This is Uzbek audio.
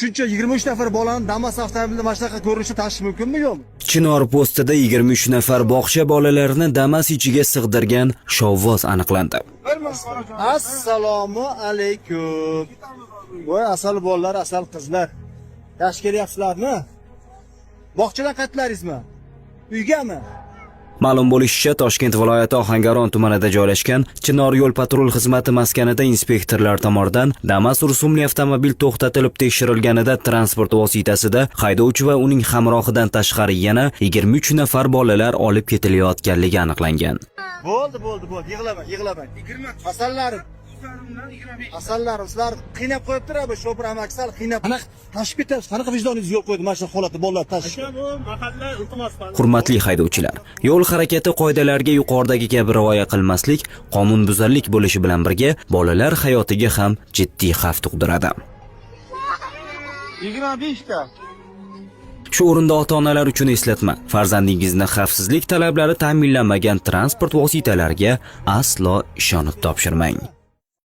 Shuncha 23 nafar bolani Damas avtomobilida mana shunaqa ko'rinishda tashish mumkinmi yo'qmi? Chinor postida 23 nafar bog'cha bolalarini Damas ichiga sig'dirgan shovvoz aniqlandi. Assalomu alaykum. Voy asal bolalar, asal qizlar. Yaxshi kelyapsizlarmi? Bog'chadan qaytlaringizmi? Uygami? Ma'lum bo'lishicha, Toshkent viloyati Ohangaron tumanida joylashgan Chinor yo'l patrul xizmati maskanida inspektorlar tomonidan Damas rusumli avtomobil to'xtatilib tekshirilganida transport vositasida haydovchi va uning hamrohidan tashqari yana 23 nafar bolalar olib ketilayotganligi aniqlangan. Bo'ldi, yig'lamang. Asallarim sizlar qiynab qo'yibdir bu shopir amaksal qiynab. Qanaqa tashib ketasiz? Qanaqa vijdoningiz yo'q qo'ydi mana shu holatda bolalar tashish? Mahalla iltimos. Hurmatli haydovchilar, yo'l harakati qoidalariga yuqoridagi kabi rioya qilmaslik qonunbuzarlik bo'lishi bilan birga bolalar hayotiga ham jiddiy xavf tug'diradi. 25 ta. Shu o'rinda ota-onalar uchun eslatma: farzandingizni xavfsizlik talablari ta'minlanmagan transport vositalariga aslo ishonib topshirmang.